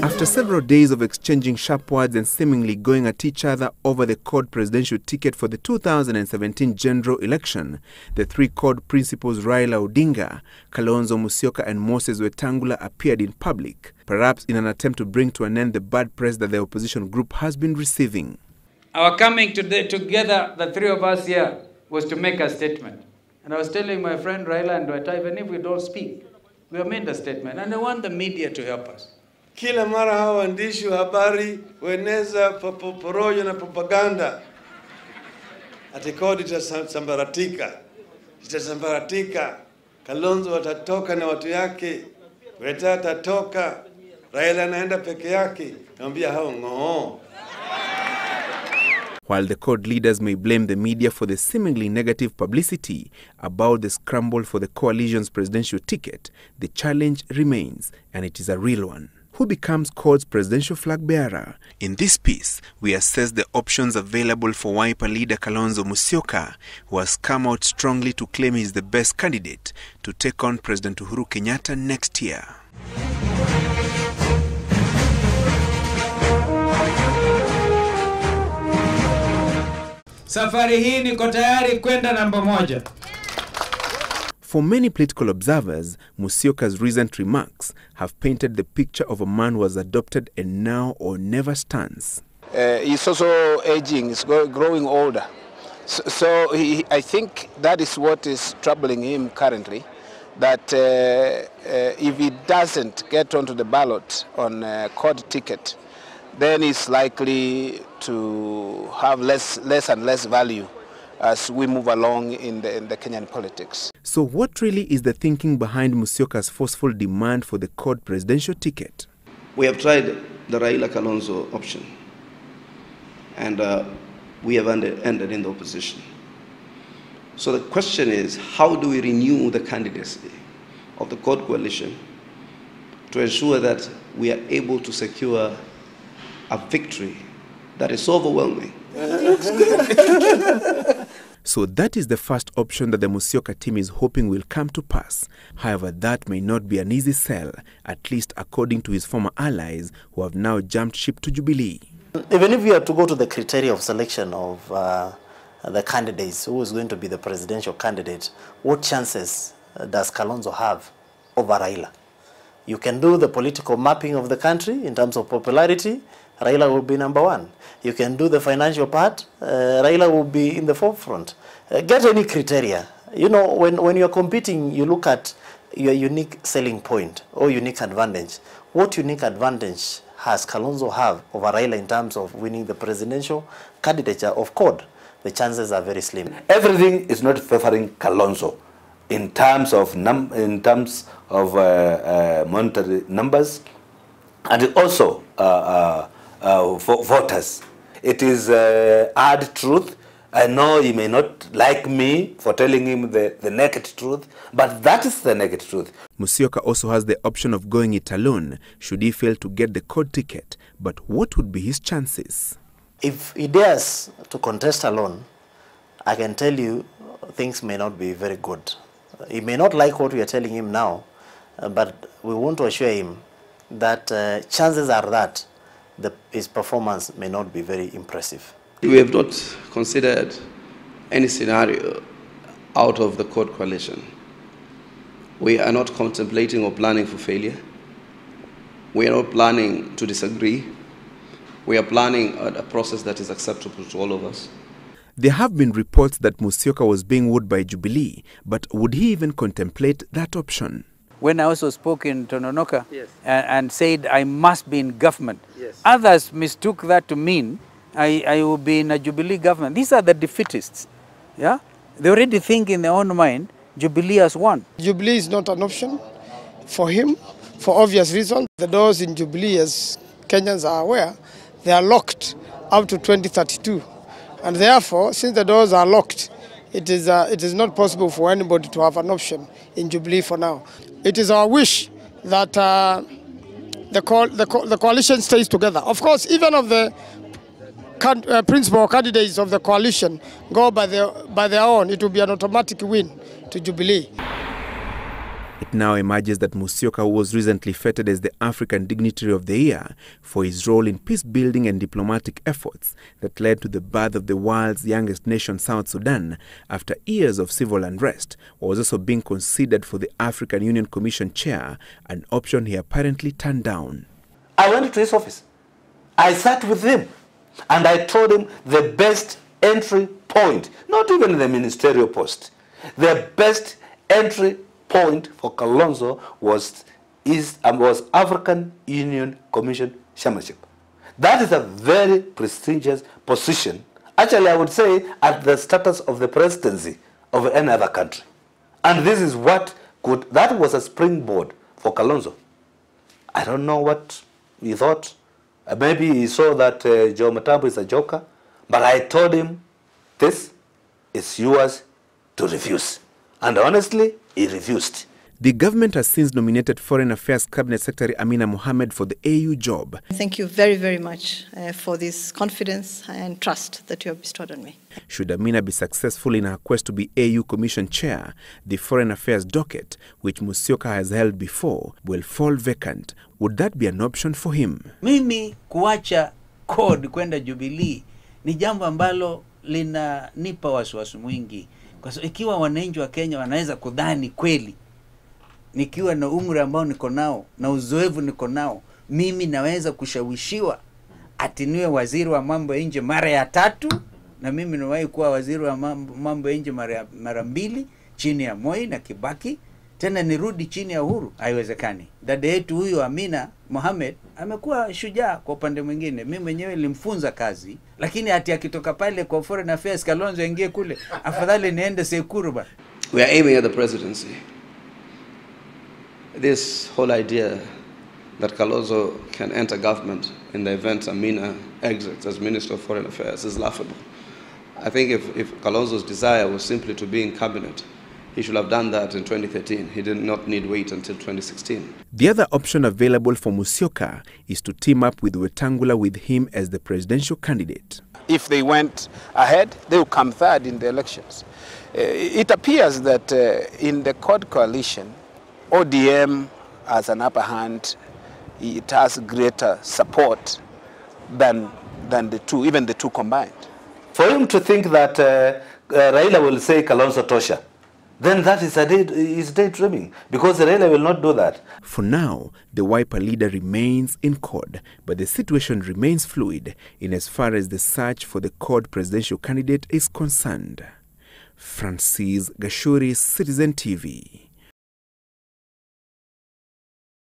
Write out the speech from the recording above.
After several days of exchanging sharp words and seemingly going at each other over the CORD presidential ticket for the 2017 general election, the three CORD principals Raila Odinga, Kalonzo Musyoka and Moses Wetangula appeared in public, perhaps in an attempt to bring to an end the bad press that the opposition group has been receiving. Our coming today together, the three of us here, was to make a statement. And I was telling my friend Raila and Weta, even if we don't speak, we have made a statement. And I want the media to help us. Kila mara hawa waandishi wa habari weneza porojo na propaganda. Ati CORD itasambaratika. Kalonzo watatoka na watu yake. Weta atatoka. Raila anaenda peke yake. Naambia hao ng'oo. While the CORD leaders may blame the media for the seemingly negative publicity about the scramble for the coalition's presidential ticket, the challenge remains, and it is a real one. Who becomes CORD's presidential flag bearer? In this piece, we assess the options available for Wiper leader Kalonzo Musyoka, who has come out strongly to claim he is the best candidate to take on President Uhuru Kenyatta next year. Safari hii niko tayari kwenda namba 1. For many political observers, Musyoka's recent remarks have painted the picture of a man who has adopted a now or never stance. He's also aging, he's growing older. So I think that is what is troubling him currently, that if he doesn't get onto the ballot on a CORD ticket, then he's likely to have less and less value as we move along in the Kenyan politics. So what really is the thinking behind Musyoka's forceful demand for the CORD presidential ticket? We have tried the Raila Kalonzo option, and we have ended in the opposition. So the question is, how do we renew the candidacy of the CORD coalition to ensure that we are able to secure a victory that is so overwhelming? So that is the first option that the Musyoka team is hoping will come to pass. However, that may not be an easy sell, at least according to his former allies who have now jumped ship to Jubilee. Even if we are to go to the criteria of selection of the candidates, who is going to be the presidential candidate, what chances does Kalonzo have over Raila? You can do the political mapping of the country in terms of popularity. Raila will be number 1. You can do the financial part. Raila will be in the forefront. Get any criteria. You know, when you're competing, you look at your unique selling point or unique advantage. What unique advantage has Kalonzo have over Raila in terms of winning the presidential candidature of CORD? The chances are very slim. Everything is not favoring Kalonzo in terms of monetary numbers, and also for voters. It is hard truth. I know he may not like me for telling him the naked truth, but that is the naked truth. Musyoka also has the option of going it alone should he fail to get the CORD ticket. But what would be his chances? If he dares to contest alone, I can tell you things may not be very good. He may not like what we are telling him now, but we want to assure him that chances are that his performance may not be very impressive. We have not considered any scenario out of the CORD coalition. We are not contemplating or planning for failure. We are not planning to disagree. We are planning a process that is acceptable to all of us. There have been reports that Musyoka was being wooed by Jubilee, but would he even contemplate that option? When I also spoke in Tononoka, yes, and said I must be in government, yes, others mistook that to mean I will be in a Jubilee government. These are the defeatists. Yeah? They already think in their own mind Jubilee has won. Jubilee is not an option for him for obvious reasons. The doors in Jubilee, as Kenyans are aware, they are locked up to 2032. And therefore, since the doors are locked, it is not possible for anybody to have an option in Jubilee for now. It is our wish that the coalition stays together. Of course, even if the principal candidates of the coalition go by their own, it will be an automatic win to Jubilee. It now emerges that Musyoka, who was recently feted as the African Dignitary of the Year for his role in peace-building and diplomatic efforts that led to the birth of the world's youngest nation, South Sudan, after years of civil unrest, was also being considered for the African Union Commission chair, an option he apparently turned down. I went to his office. I sat with him and I told him the best entry point, not even the ministerial post, the best entry point for Kalonzo was African Union Commission chairmanship. That is a very prestigious position. Actually, I would say at the status of the presidency of any other country. And this is what that was a springboard for Kalonzo. I don't know what he thought. Maybe he saw that Joe Matambo is a joker. But I told him, this is yours to refuse. And honestly, he refused. The government has since nominated Foreign Affairs Cabinet Secretary Amina Mohamed for the AU job. Thank you very, very much for this confidence and trust that you have bestowed on me. Should Amina be successful in her quest to be AU Commission Chair, the Foreign Affairs docket, which Musyoka has held before, will fall vacant. Would that be an option for him? Mimi kuacha code kwenda Jubilee ni jambo ambalo linanipa wasiwasi mwingi. Kwa sababu ikiwa wananchi wa Kenya wanaweza kudhani kweli nikiwa na umri ambao niko nao na uzoefu niko nao, mimi naweza kushawishiwa ati niwe waziri wa mambo ya nje mara ya 3, na mimi niwahi kuwa waziri wa mambo ya nje mara 2 chini ya Moi na Kibaki, tena nirudi chini ya Uhuru. Haiwezekani. Dada yetu huyu Amina Mohamed amekuwa shujaa kwa upande mwingine. Mimi mwenyewe nilimfunza kazi, lakini hati akitoka pale kwa Foreign Affairs Kalonzo ingie kule, afadhali niende Sekuru ba. We are aiming at the presidency. This whole idea that Kalonzo can enter government in the event Amina exits as Minister of Foreign Affairs is laughable. I think if Kalonzo's desire was simply to be in cabinet, he should have done that in 2013. He did not need wait until 2016. The other option available for Musyoka is to team up with Wetangula with him as the presidential candidate. If they went ahead, they will come third in the elections. It appears that in the CORD coalition, ODM has an upper hand. It has greater support than the two, even the two combined. For him to think that Raila will say Kalonzo Tosha, then that is daydreaming, because Raila will not do that. For now, the Wiper leader remains in CORD, but the situation remains fluid in as far as the search for the CORD presidential candidate is concerned. Francis Gashuri, Citizen TV.